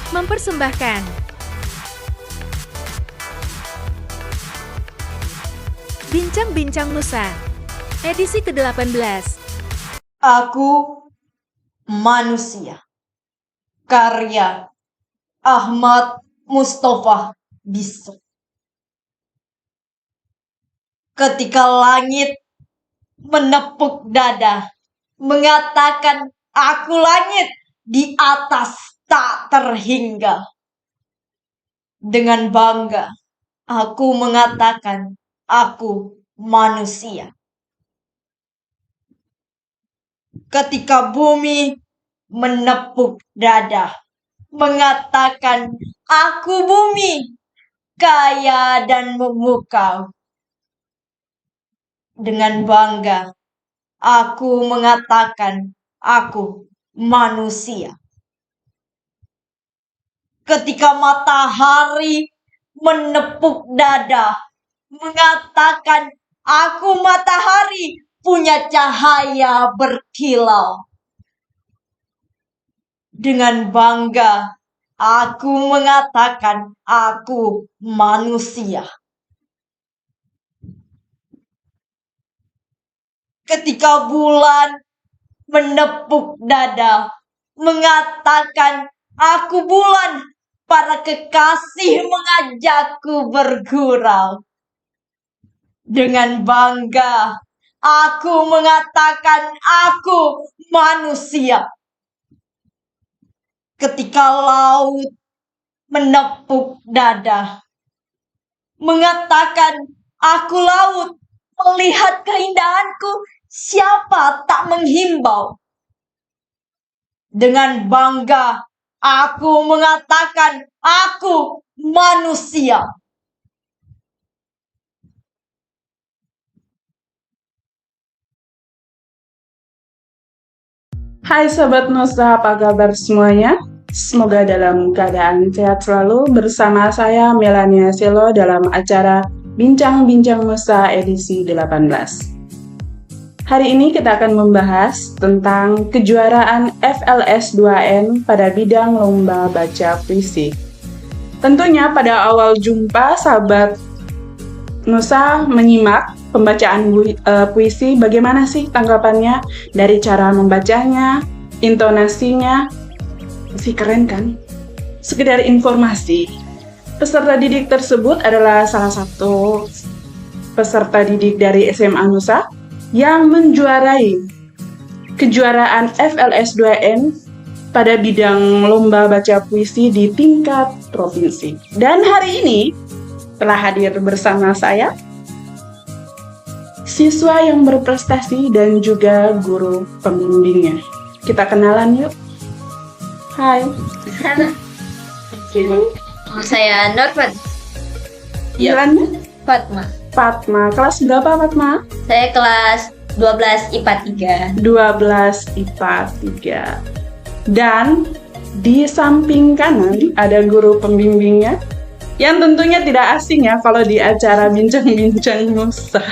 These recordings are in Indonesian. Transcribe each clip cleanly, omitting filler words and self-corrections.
mempersembahkan Bincang-Bincang Nusa, edisi ke-18. Aku Manusia, karya Ahmad Mustafa Bisri. Ketika langit menepuk dada, mengatakan aku langit di atas tak terhingga. Dengan bangga, aku mengatakan aku manusia. Ketika bumi menepuk dada, mengatakan aku bumi, kaya dan memukau. Dengan bangga, aku mengatakan aku manusia. Ketika matahari menepuk dada, mengatakan aku matahari, punya cahaya berkilau. Dengan bangga, aku mengatakan aku manusia. Ketika bulan menepuk dada, mengatakan aku bulan, para kekasih mengajakku bergurau. Dengan bangga, aku mengatakan aku manusia. Ketika laut menepuk dada, mengatakan aku laut, melihat keindahanku, siapa tak menghimbau. Dengan bangga, aku mengatakan aku manusia. Hai Sobat Nusa, apa kabar semuanya? Semoga dalam keadaan sehat selalu. Bersama saya Melania Selo dalam acara Bincang-Bincang Nusa edisi 18. Hari ini kita akan membahas tentang kejuaraan FLS 2N pada bidang lomba baca puisi. Tentunya pada awal jumpa sahabat Nusa menyimak pembacaan puisi, bagaimana sih tanggapannya dari cara membacanya, intonasinya, sih keren kan? Sekedar informasi, peserta didik tersebut adalah salah satu peserta didik dari SMA Nusa yang menjuarai kejuaraan FLS 2N pada bidang lomba baca puisi di tingkat provinsi. Dan hari ini telah hadir bersama saya siswa yang berprestasi dan juga guru pembimbingnya. Kita kenalan yuk. Hai. Saya Norfat. Jalannya? Fatma. Fatma. Kelas berapa Fatma? Saya kelas 12 IPA 3. 12 IPA 3. Dan di samping kanan ada guru pembimbingnya yang tentunya tidak asing ya kalau di acara Bincang-Bincang Nusa,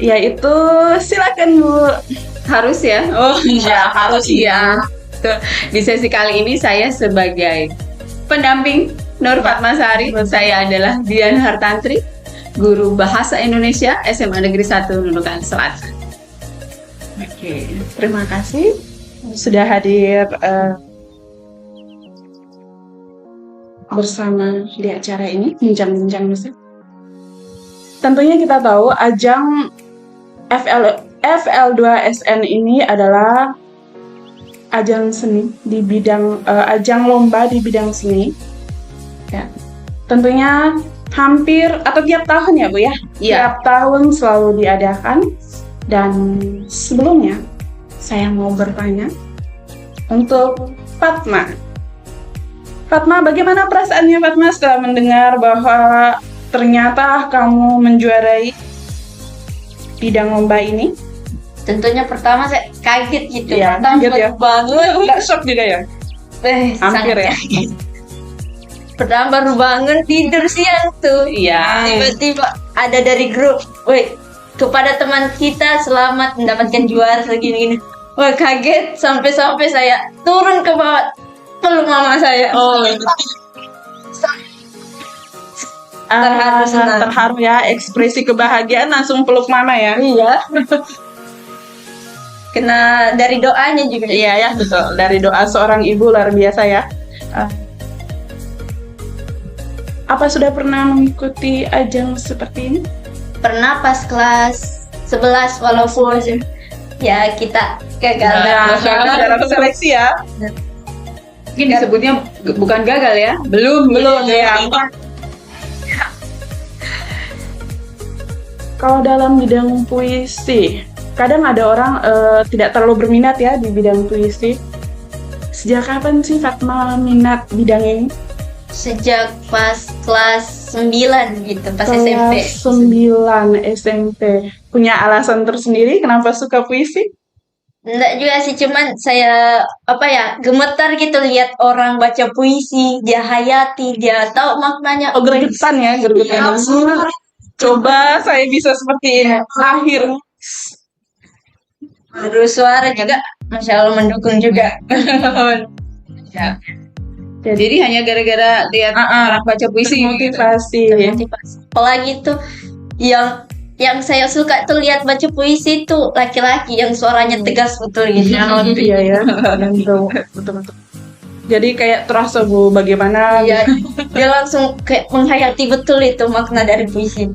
yaitu silakan Bu. Harus ya? Oh iya, harus ya. Di sesi kali ini saya sebagai pendamping Nur Fatmasari. Saya adalah Dian Hartantri, guru Bahasa Indonesia SMA Negeri 1 Nunukan Selatan. Oke, terima kasih sudah hadir bersama di acara ini Bincang-Bincang Nusa. Tentunya kita tahu ajang FL2SN ini adalah ajang seni di bidang ajang lomba di bidang seni. Ya. Tentunya hampir atau tiap tahun ya Bu ya? Iya. Tiap tahun selalu diadakan. Dan sebelumnya saya mau bertanya untuk Fatma. Fatma, bagaimana perasaannya Fatma setelah mendengar bahwa ternyata kamu menjuarai bidang lomba ini? Tentunya pertama saya kaget gitu. Iya, Pertama kaget ya? banget. Nggak shock juga ya? Hampir Sangat ya? kaget. Pertama baru bangun tidur siang tuh. Iya. Tiba-tiba ada dari grup, woi, kepada teman kita selamat mendapatkan juara segini-gini. Wah, kaget sampai-sampai saya turun ke bawah. peluk mama saya. Oh, Terharu senang. Terharu ya, ekspresi kebahagiaan langsung peluk mama ya. Iya. Kena dari doanya juga. Iya ya, betul. Dari doa seorang ibu luar biasa ya. Apa sudah pernah mengikuti ajang seperti ini? Pernah pas kelas 11 walaupun ya kita gagal. Dalam seleksi ya. mungkin disebutnya bukan gagal ya, belum ya. Kalau dalam bidang puisi, kadang ada orang tidak terlalu berminat ya di bidang puisi. Sejak kapan sih Fatma minat bidang ini? Sejak pas kelas 9 gitu, pas SMP. Kelas 9 SMP. Punya alasan tersendiri kenapa suka puisi? Enggak juga sih, cuman saya gemetar gitu lihat orang baca puisi, dia hayati, dia tahu maknanya. Oh, gergetan ya, gergetan. Coba saya bisa seperti ini. Akhirnya. Terus suara juga, masya Allah mendukung juga. Ya. Jadi hanya gara-gara lihat orang baca puisi Motivasi. Apalagi tuh yang saya suka tuh lihat baca puisi tuh laki-laki yang suaranya tegas betul gitu. Iya ya. Betul. Jadi kayak terasa Bu bagaimana Iya, dia langsung kayak menghayati betul itu makna dari puisi.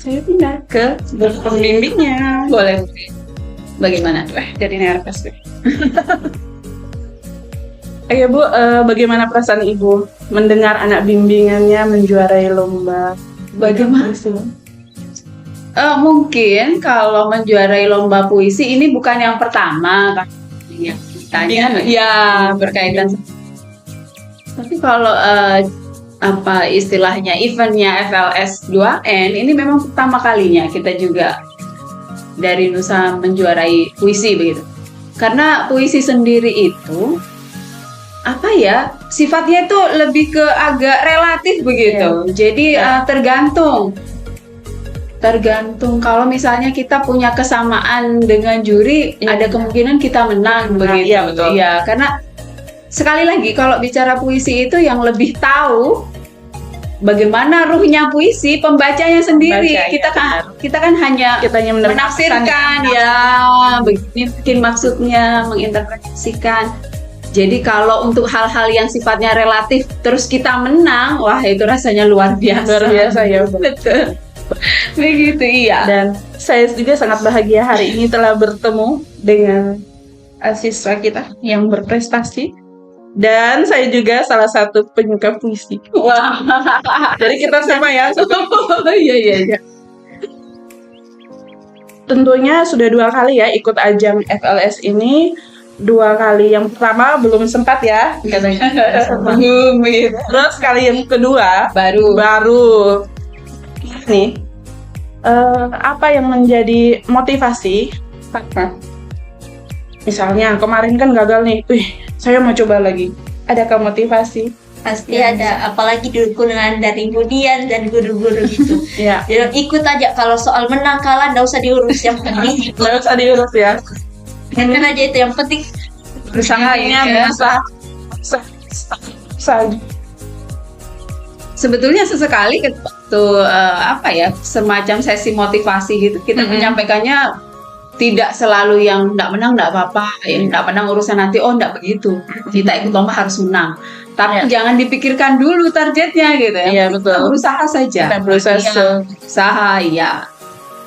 saya pindah ke pembimbingnya. boleh. Bagaimana? Jadi nervous deh. Ayo Bu, bagaimana perasaan Ibu mendengar anak bimbingannya menjuarai lomba? Bagaimana? Mungkin kalau menjuarai lomba puisi ini bukan yang pertama kan yang ditanya ya berkaitan. Tapi kalau istilahnya eventnya FLS 2N ini memang pertama kalinya kita juga dari Nusa menjuarai puisi begitu. Karena puisi sendiri itu sifatnya itu lebih ke agak relatif begitu. Jadi tergantung kalau misalnya kita punya kesamaan dengan juri, ada kemungkinan kita menang begitu. Iya, betul. Iya, karena sekali lagi kalau bicara puisi itu yang lebih tahu bagaimana ruhnya puisi pembacanya sendiri. Kita kan hanya menafsirkan ya, begini mungkin maksudnya, menginterpretasikan. Jadi kalau untuk hal-hal yang sifatnya relatif terus kita menang, wah itu rasanya luar biasa. Luar biasa ya. Betul. Begitu iya. Dan saya juga sangat bahagia hari ini telah bertemu dengan siswa kita yang berprestasi. Dan saya juga salah satu penyuka puisi. Wah. Jadi kita sama ya. Iya. Tentunya sudah 2 kali ya ikut ajang FLS ini. 2 kali yang pertama belum sempat ya katanya. Terus kali yang kedua baru nih apa yang menjadi motivasi Fatma? Misalnya kemarin kan gagal nih, saya mau coba lagi. Adakah motivasi? Pasti ada, apalagi dukungan dari Budian dan guru-guru gitu. Ya. Jadi ikut aja, kalau soal menang kalah nggak usah diurus, yang penting Nggak usah diurus ya. kan aja itu yang penting. Usahanya biasa. Sebetulnya sesekali waktu semacam sesi motivasi gitu kita menyampaikannya tidak selalu yang enggak menang enggak apa-apa, yang enggak menang urusan nanti, enggak begitu. Kita ikut lomba harus menang. Tapi jangan dipikirkan dulu targetnya gitu ya. Iya, betul. Kita berusaha saja. Kita berusaha. Usaha ya.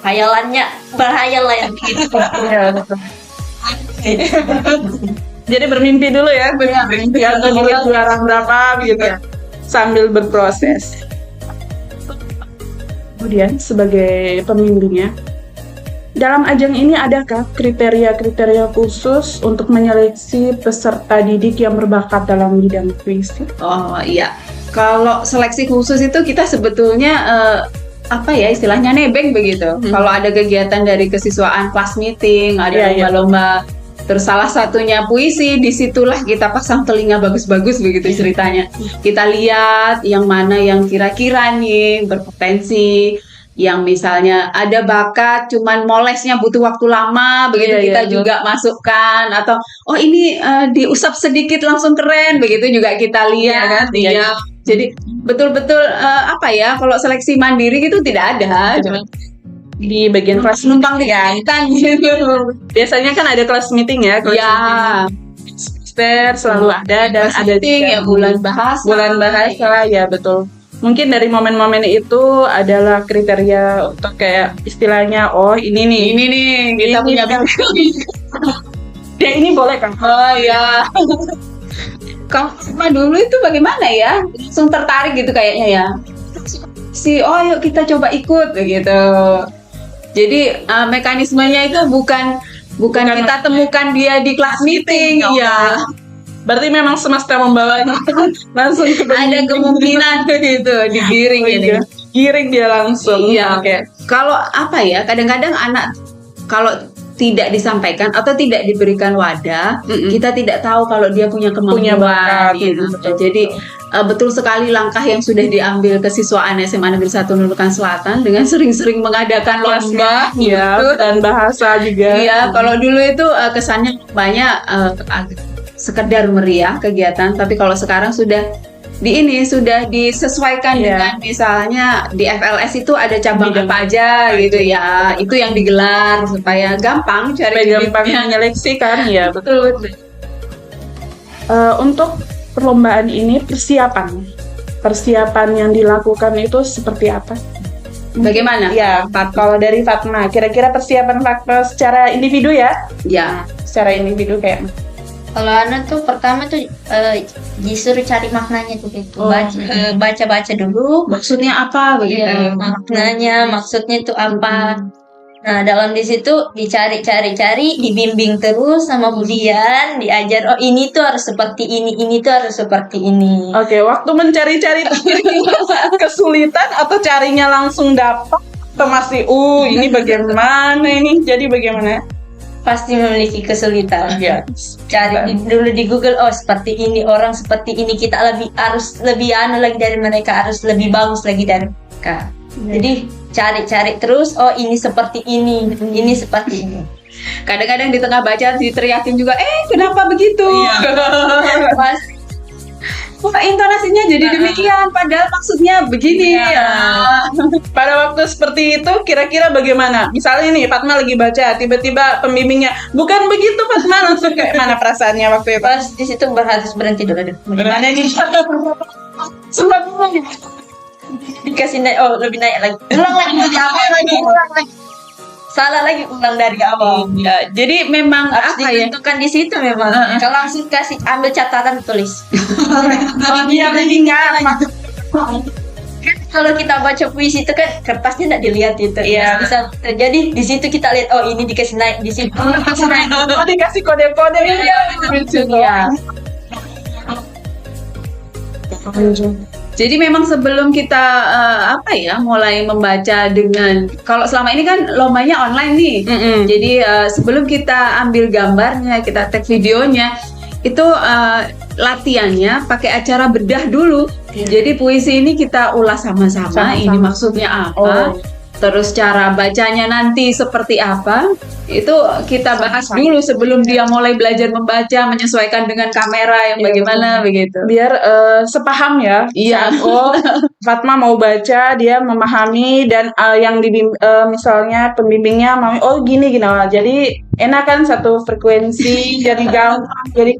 Hayalannya berhayal lah yang gitu. Iya, betul. Jadi bermimpi dulu ya, bermimpi atau juara berapa gitu ya, sambil berproses. Kemudian sebagai pembimbingnya, dalam ajang ini adakah kriteria-kriteria khusus untuk menyeleksi peserta didik yang berbakat dalam bidang puisi? Oh iya, kalau seleksi khusus itu kita sebetulnya istilahnya nebeng begitu. Kalau ada kegiatan dari kesiswaan class meeting, ada lomba-lomba, terus salah satunya puisi, disitulah kita pasang telinga bagus-bagus begitu ceritanya. Kita lihat yang mana yang kira-kira nih berpotensi. yang misalnya ada bakat cuman molesnya butuh waktu lama begitu, Iya, kita iya, juga masukkan, atau oh ini diusap sedikit langsung keren begitu juga kita lihat kan. Iya. Iya. Jadi betul-betul apa ya, kalau seleksi mandiri gitu tidak ada, cuma Di bagian kelas numpang digantikan gitu. biasanya kan ada kelas meeting ya, kelas Ya, meeting semester selalu ada, dan ada meeting juga ya bulan bahasa. bulan bahasa, ya betul. Mungkin dari momen-momen itu adalah kriteria untuk kayak istilahnya, oh ini nih, Ini nih kita Ini punya kan. bimbing. ya ini boleh kan? Oh ya. Kamu sama dulu itu bagaimana ya? Langsung tertarik gitu kayaknya ya. Oh yuk kita coba ikut begitu. Jadi mekanismenya itu bukan kita temukan dia di kelas meeting ya. Berarti memang semesta membawanya langsung ke Ada kemungkinan gitu digiring Oh, ini. iya. Giring dia langsung. Iya. Oke. Kalau apa ya? Kadang-kadang anak kalau tidak disampaikan atau tidak diberikan wadah, kita tidak tahu kalau dia punya Punya kemampuan. bakat, Gitu. betul. Jadi betul sekali langkah yang sudah diambil kesiswaan SMA Negeri 1 Nunukan Selatan dengan sering-sering mengadakan lomba. Ya, gitu. dan bahasa juga. Iya, kalau dulu itu kesannya banyak sekedar meriah kegiatan, tapi kalau sekarang sudah sudah disesuaikan Iya. dengan misalnya di FLS itu ada cabang Bidang apa aja gitu ya, itu yang digelar supaya gampang cari Supaya gampang bibitnya. menyeleksi kan, ya betul. Untuk perlombaan ini persiapan yang dilakukan itu seperti apa? Bagaimana? Ya, kalau dari Fatma, kira-kira persiapan Fatma secara individu ya? Ya, Secara individu kayak Kalau anak tuh pertama tuh disuruh cari maknanya tuh gitu. Oh. Baca-baca dulu. maksudnya apa begitu? Iya, maknanya, maksudnya itu apa. Nah, dalam di situ dicari-cari, dibimbing terus sama Budian, diajar, oh ini tuh harus seperti ini tuh harus seperti ini. Oke, waktu mencari-cari kesulitan atau carinya langsung dapat atau masih ini bagaimana ini? Jadi bagaimana? Pasti memiliki kesulitan. Ya. Cari dulu di Google, oh seperti ini, orang seperti ini, kita harus lebih lagi dari mereka, harus lebih bagus lagi dari mereka. Jadi cari terus, oh ini seperti ini seperti ini. Kadang-kadang di tengah baca diteriakin juga, kenapa begitu? Pas Kok intonasinya jadi demikian, padahal maksudnya begini. Iya. Pada waktu seperti itu kira-kira bagaimana? Misalnya nih Fatma lagi baca, tiba-tiba pembimbingnya bukan begitu Fatma, langsung kayak mana perasaannya waktu itu? pas di situ harus berhenti dulu. Gimana nih? Dikasih naik, oh lebih naik lagi. Ulang lagi. Salah lagi, ulang dari awal. Ya, jadi memang Harus apa ya? ditentukan di situ memang. Kalau langsung kasih ambil catatan tulis. Iya, Kalau kita baca puisi itu kan kertasnya tidak dilihat itu. Iya. Bisa terjadi di situ kita lihat, oh ini dikasih naik di situ. Dikasih naik. Oh, dikasih kode-kode Iya. Jadi memang sebelum kita mulai membaca dengan, kalau selama ini kan lombanya online nih. Jadi sebelum kita ambil gambarnya, kita tag videonya, itu latihannya pakai acara bedah dulu. Jadi puisi ini kita ulas sama-sama. Sama-sama. Ini maksudnya apa? Terus cara bacanya nanti seperti apa? Itu kita bahas dulu sebelum dia mulai belajar membaca, menyesuaikan dengan kamera yang bagaimana begitu. Biar sepaham ya. Iya. Oh, Fatma mau baca, dia memahami, dan yang misalnya pembimbingnya mau, oh gini. Jadi enak kan, satu frekuensi, jadi gampang. Jadi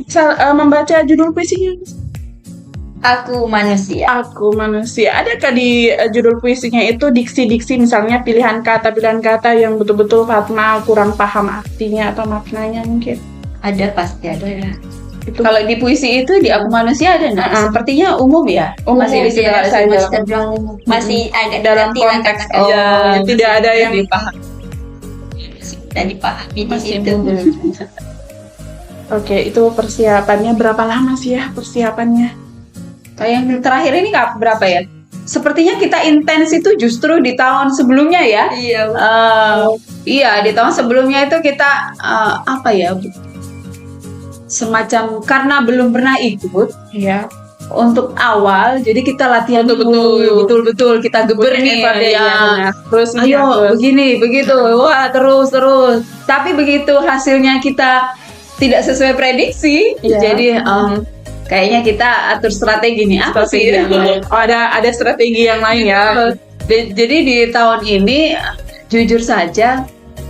misal membaca judul puisinya. Aku manusia. Aku manusia. Adakah di judul puisinya itu diksi-diksi, misalnya pilihan kata yang betul-betul Fatma kurang paham artinya atau maknanya mungkin? Ada, pasti ada ya. Itu Kalau di puisi itu di Aku Manusia ada nggak? Sepertinya umum ya. masih Masih bisa bisa saja. Masih terbilang masih agak Dalam diganti lah konteks, kata-kata. tidak ada yang dipahami. Dan dipahami di situ. Oke, itu persiapannya berapa lama sih ya persiapannya? Kayak yang terakhir ini berapa ya? Sepertinya kita intens itu justru di tahun sebelumnya ya. Iya. Iya, di tahun sebelumnya itu kita semacam karena belum pernah ikut, Iya. untuk awal, jadi kita latihan betul-betul kita geber nih ya. Terus Ayo begini begitu, wah terus. Tapi begitu hasilnya kita tidak sesuai prediksi, Iya. jadi kayaknya kita atur strategi nih apa sih? Oh, ada strategi yang lain ya. Jadi di tahun ini jujur saja,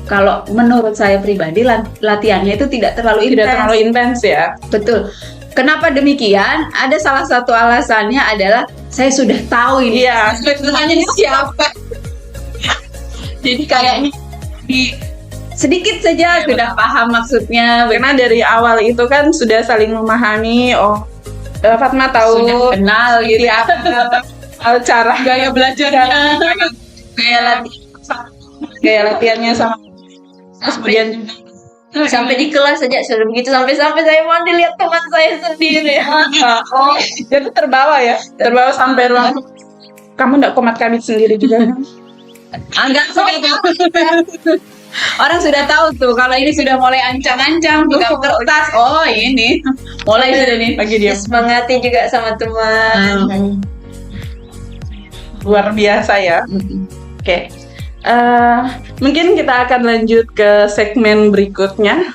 kalau menurut saya pribadi latihannya itu tidak terlalu intens ya. Betul. Kenapa demikian? Ada salah satu alasannya adalah saya sudah tahu ini. Iya. Sebenarnya siapa. Jadi kayaknya sedikit saja sudah paham maksudnya. Karena dari awal itu kan sudah saling memahami. Fatma tahu Sudah kenal gitu ya. cara Gaya belajarnya, gaya latihannya sama. Terus kemudian Sampai di kelas saja sudah begitu, sampai saya mandi lihat teman saya sendiri. jadi terbawa sampai ruang. Kamu nggak komat kamit sendiri juga. Anggap sudah orang sudah tahu tuh kalau ini sudah mulai ancang-ancang buka kertas. Oh ini mulai sudah nih. Lagi dia Semangati juga sama teman. luar biasa ya. Oke. Mungkin kita akan lanjut ke segmen berikutnya.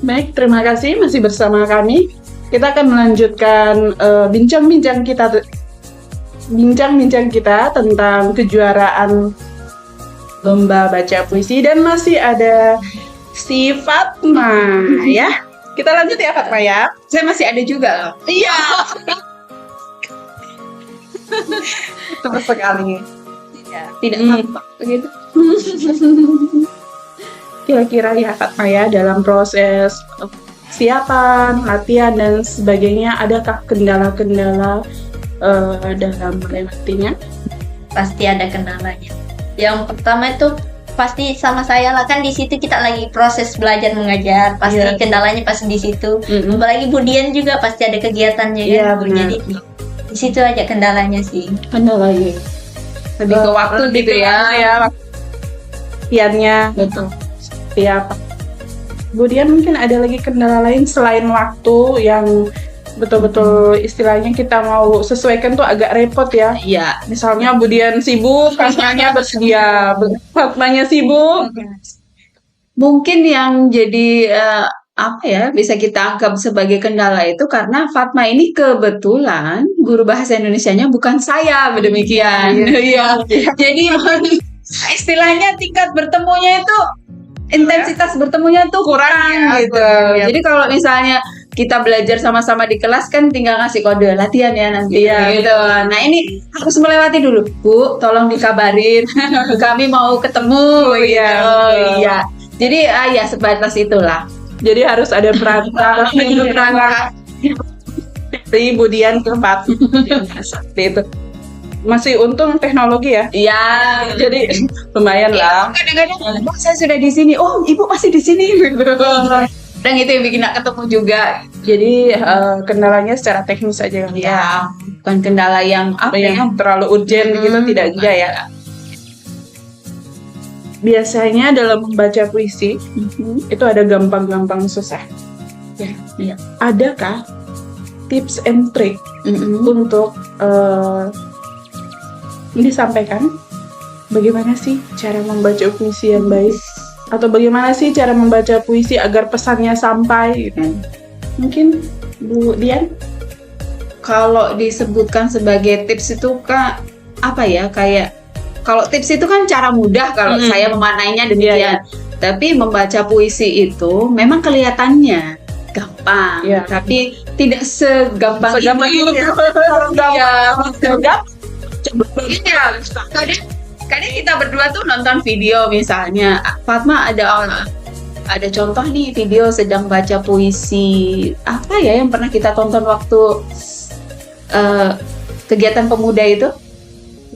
Baik, terima kasih masih bersama kami. Kita akan melanjutkan bincang-bincang kita tentang kejuaraan lomba baca puisi, dan masih ada si Fatma ya. Kita lanjut ya Fatma ya. Saya masih ada juga loh. Iya. Tepat sekali. Tidak Hmm. tampak begitu. Kira-kira ya Fatma ya, dalam proses persiapan, latihan dan sebagainya, adakah kendala-kendala dalam melewatinya? Pasti ada kendalanya. Yang pertama itu pasti sama saya lah, kan di situ kita lagi proses belajar mengajar, pasti Iya. kendalanya pasti di situ. Mm-mm. Apalagi Budian juga pasti ada kegiatannya Iya, kan. benar. Jadi di situ aja kendalanya sih. Kendala lagi. Lebih ke waktu gitu ya. Latihannya betul. Seperti apa? Kemudian mungkin ada lagi kendala lain selain waktu yang betul-betul istilahnya kita mau sesuaikan tuh agak repot ya. Iya. Misalnya Budian sibuk, Fatmanya bersedia, Fatmanya sibuk. Mungkin yang jadi apa ya, bisa kita anggap sebagai kendala itu karena Fatma ini kebetulan guru bahasa Indonesianya bukan saya, demikian. Iya. Jadi istilahnya tingkat bertemunya itu, intensitas bertemunya tuh kurang gitu. Ya. Jadi kalau misalnya kita belajar sama-sama di kelas kan tinggal ngasih kode latihan ya nanti Iya. gitu. Nah ini harus melewati dulu. Bu, tolong dikabarin. Kami mau ketemu gitu. Iya. Jadi ya sebatas itulah. Jadi harus ada perantara dari Budian ke Fatma. Seperti itu. Masih untung teknologi ya. Iya. Jadi lumayan lah. Kadang-kadang "Oh, saya sudah di sini. Oh, ibu masih di sini. Dan itu yang bikin gak ketemu juga. Jadi kendalanya secara teknis aja kan. Ya, bukan kendala yang apa ya? Yang terlalu urgent gitu tidak juga ya. Biasanya dalam membaca puisi itu ada gampang-gampang susah. Iya. Adakah tips and trick untuk disampaikan bagaimana sih cara membaca puisi yang baik, atau bagaimana sih cara membaca puisi agar pesannya sampai gitu. Mungkin Bu Dian? Kalau disebutkan sebagai tips itu Kak, apa ya, kayak kalau tips itu kan cara mudah kalau saya memaknainya demikian. Tapi membaca puisi itu memang kelihatannya gampang, Iya. tapi tidak segampang itu. Iya. Kadang kita berdua tuh nonton video misalnya, Fatma ada contoh nih video sedang baca puisi apa ya yang pernah kita tonton waktu kegiatan pemuda itu.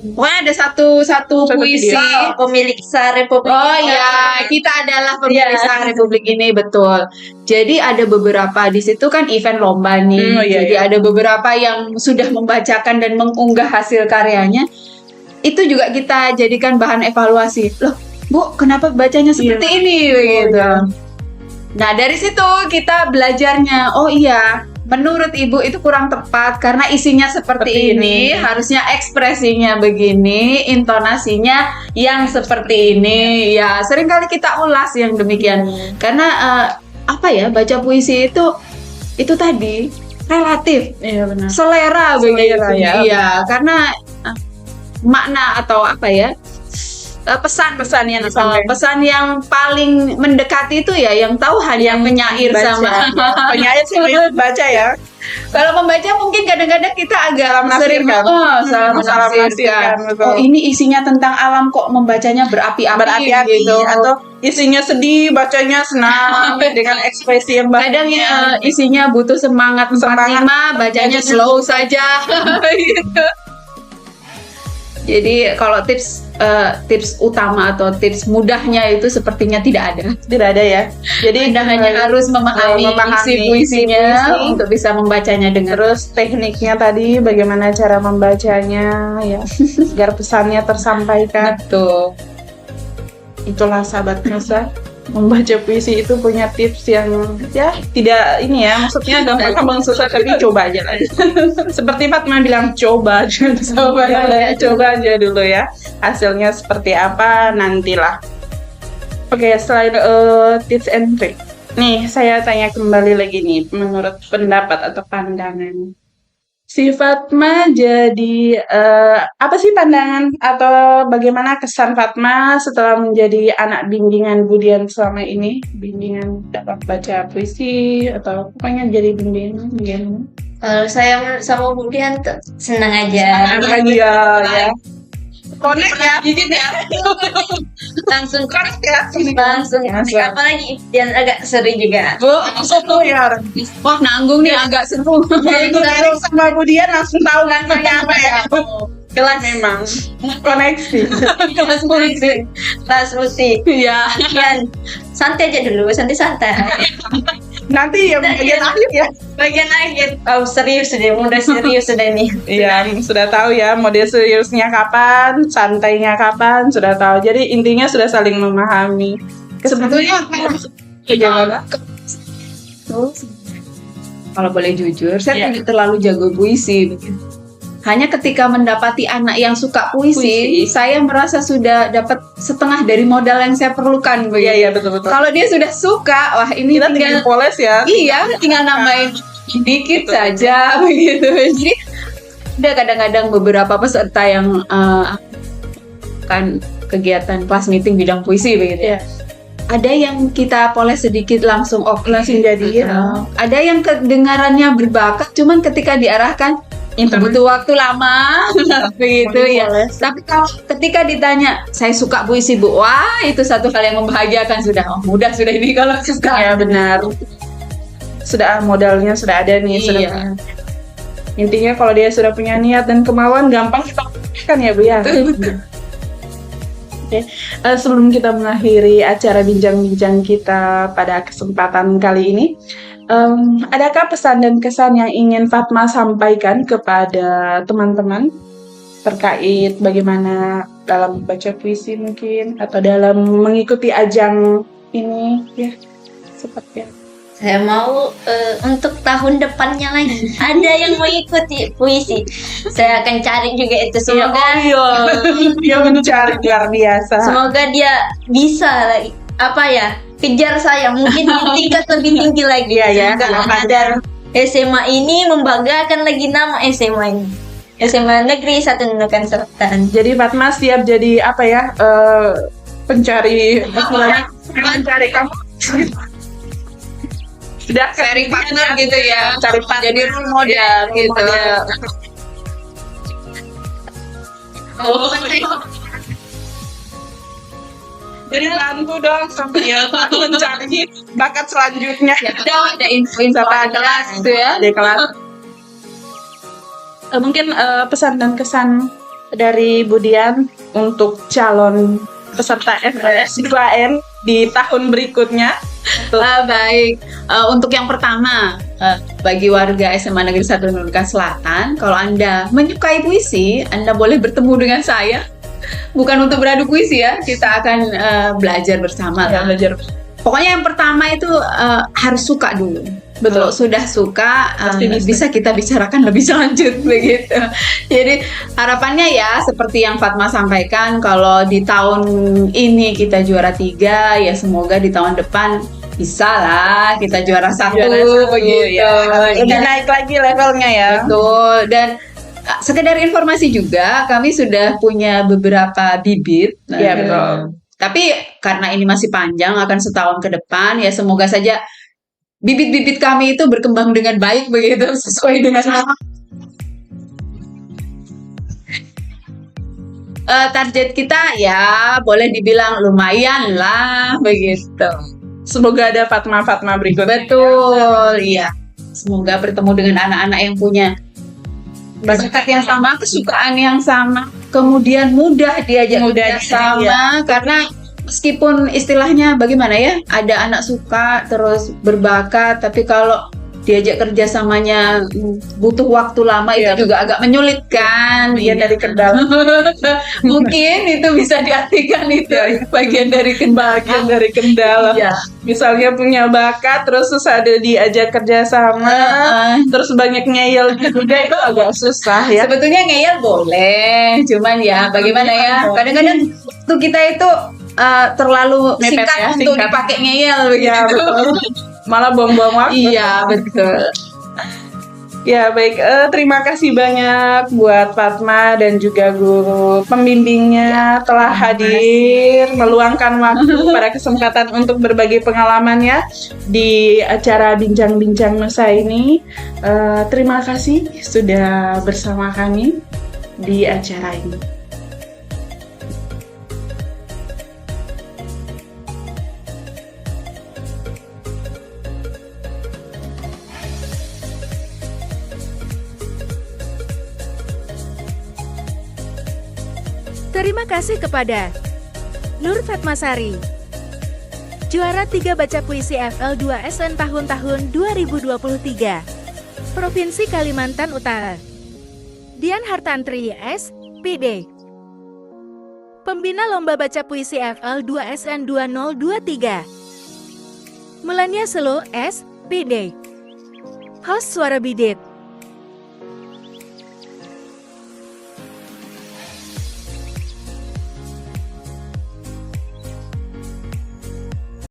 Pokoknya ada satu puisi. video. Pemilik Sar Republik. Oh iya, kita adalah pemilik Sar Republik ini, betul. Jadi ada beberapa di situ kan event lomba nih. Iya, Jadi iya. ada beberapa yang sudah membacakan dan mengunggah hasil karyanya. Itu juga kita jadikan bahan evaluasi. Loh, Bu, kenapa bacanya seperti ini begitu. Nah, dari situ kita belajarnya, oh iya, menurut Ibu itu kurang tepat karena isinya seperti ini, harusnya ekspresinya begini, intonasinya yang seperti ini. Ya, seringkali kita ulas yang demikian. Karena apa ya, baca puisi itu tadi relatif, Iya benar. selera begitu. ya. Iya, karena makna atau apa ya? Pesan yang disampaikan. pesan yang paling mendekati itu ya yang tahu hanya penyair sama penyair sih baca ya. kalau membaca mungkin kadang-kadang kita agak sering menafsirkan. salah Salah menafsirkan, menafsirkan. betul. Oh, ini isinya tentang alam kok membacanya berapi-api gitu. atau isinya sedih bacanya senang dengan ekspresi yang Kadang ya isinya butuh semangat 45, bacanya slow saja gitu. Jadi kalau tips utama atau tips mudahnya itu sepertinya tidak ada. tidak ada ya. Jadi Anda hanya harus memahami isi puisinya puisi. untuk bisa membacanya dengan Terus tekniknya tadi bagaimana cara membacanya ya agar pesannya tersampaikan. betul. Itulah sahabat Nusa, membaca puisi itu punya tips yang ya tidak ini ya, maksudnya gampang-gampang susah tapi coba aja lah. Seperti Fatma bilang coba aja coba aja dulu ya. Hasilnya seperti apa nantilah. Oke, selain tips and trick. Nih, saya tanya kembali lagi nih menurut pendapat atau pandangan. Si Fatma jadi apa sih pandangan atau bagaimana kesan Fatma setelah menjadi anak bimbingan Budian selama ini? Bimbingan dalam baca puisi atau pokoknya jadi bimbingan. Kalau saya sama Budian tuh senang aja. Ya. Connect ya. Langsung Langsung. apalagi yang agak seru juga. Oh ya. Wah, nanggung nih agak seru. Kalau sama Budian langsung tahu namanya apa ya. Kelas Memang koneksi. Kelas musik. kelas musik. Iya. Budian santai aja dulu, santai-santai. Nanti ya bagian akhir ya. Bagian akhir, oh serius sudah, udah serius sudah nih. Iya, sudah tahu ya mode seriusnya kapan, santainya kapan, sudah tahu. Jadi intinya sudah saling memahami. Sebetulnya Bagaimana? kalau boleh jujur, saya Iya. tidak terlalu jago puisi. Hanya ketika mendapati anak yang suka puisi, saya merasa sudah dapat setengah dari modal yang saya perlukan. Iya, betul. Kalau dia sudah suka, wah ini Kita tinggal poles ya. iya, tinggal nambahin dikit saja begitu. Jadi ada kadang-kadang beberapa peserta yang kan kegiatan kelas meeting bidang puisi begitu. Iya. Ada yang kita poles sedikit langsung langsung jadi, Ada yang kedengarannya berbakat, cuman ketika diarahkan butuh waktu lama begitu ya. Tapi kalau ketika ditanya, saya suka puisi Bu, wah itu satu hal yang membahagiakan sudah. Oh, mudah sudah ini kalau suka. Ya benar. Sudah modalnya sudah ada nih. Sudah Iya. punya. Intinya kalau dia sudah punya niat dan kemauan, gampang kita kan ya Bu ya. Oke, sebelum kita mengakhiri acara bincang-bincang kita pada kesempatan kali ini, adakah pesan dan kesan yang ingin Fatma sampaikan kepada teman-teman terkait bagaimana dalam membaca puisi mungkin atau dalam mengikuti ajang ini ya seperti apa? Saya mau untuk tahun depannya lagi ada yang mau ikuti puisi. Saya akan cari juga itu, semoga Dia mencari luar biasa. semoga dia bisa lagi kejar saya mungkin di tingkat lebih tinggi lagi. Iya ya. Agar SMA ini membanggakan lagi nama SMA ini. SMA Negeri 1 Nunukan Selatan. Jadi Fatma siap jadi apa ya? Pencari kamu. Sudah Sharing partner gitu ya. Cari partner. Jadi role model gitu. Oh. Jadi bantu dong sampai ya mencari bakat selanjutnya. Ada info-info Sampai kelas gitu ya. Di kelas. Mungkin pesan dan kesan dari Budian untuk calon peserta FS 2N di tahun berikutnya. Baik. Untuk yang pertama, bagi warga SMA Negeri 1 Nunukan Selatan, kalau Anda menyukai puisi, Anda boleh bertemu dengan saya bukan untuk beradu puisi ya, kita akan belajar bersama Ya, lah. belajar. Pokoknya yang pertama itu harus suka dulu. Betul. Kalau sudah suka, Pasti bisa. bisa kita bicarakan lebih lanjut begitu. Jadi harapannya ya seperti yang Fatma sampaikan, kalau di tahun ini kita juara 3, ya semoga di tahun depan bisa lah kita juara 1 Juara satu, begitu. ya. Lebih Dan- naik lagi levelnya ya. Betul. Dan sekedar informasi juga, kami sudah punya beberapa bibit. Iya, betul. Tapi karena ini masih panjang, akan setahun ke depan, ya semoga saja bibit-bibit kami itu berkembang dengan baik begitu, sesuai dengan target kita, ya boleh dibilang lumayan lah begitu. Semoga ada Fatma-Fatma berikutnya. Betul, iya. Semoga bertemu dengan anak-anak yang punya bakat yang sama, kesukaan yang sama, kemudian mudah diajak Mudah kerja sama, karena meskipun istilahnya bagaimana ya, ada anak suka terus berbakat, tapi kalau diajak kerjasamanya butuh waktu lama, Iya. itu juga agak menyulitkan. Bagian dari kendala. Mungkin itu bisa diartikan itu bagian dari Bagian dari kendala. Iya. Misalnya punya bakat, terus ada diajak kerjasama, terus banyak ngeyel juga, itu agak susah ya. Sebetulnya ngeyel boleh, cuman ya bagaimana ya, kadang-kadang tuh kita itu terlalu Mepet singkat ya, untuk singkat. dipakai ngeyel Ya, begitu. betul. Malah buang-buang waktu. Iya, betul. Ya, baik. Terima kasih banyak buat Fatma dan juga guru pembimbingnya telah hadir, meluangkan waktu pada kesempatan untuk berbagi pengalamannya di acara Bincang-Bincang Nusa ini. Terima kasih sudah bersama kami di acara ini. Terima kasih kepada Nur Fatmasari, juara 3 baca puisi FL2SN tahun-tahun 2023, Provinsi Kalimantan Utara. Dian Hartantri S, PD, Pembina Lomba Baca Puisi FL2SN 2023, Melania Selo S, PD, Host Suara Bidit.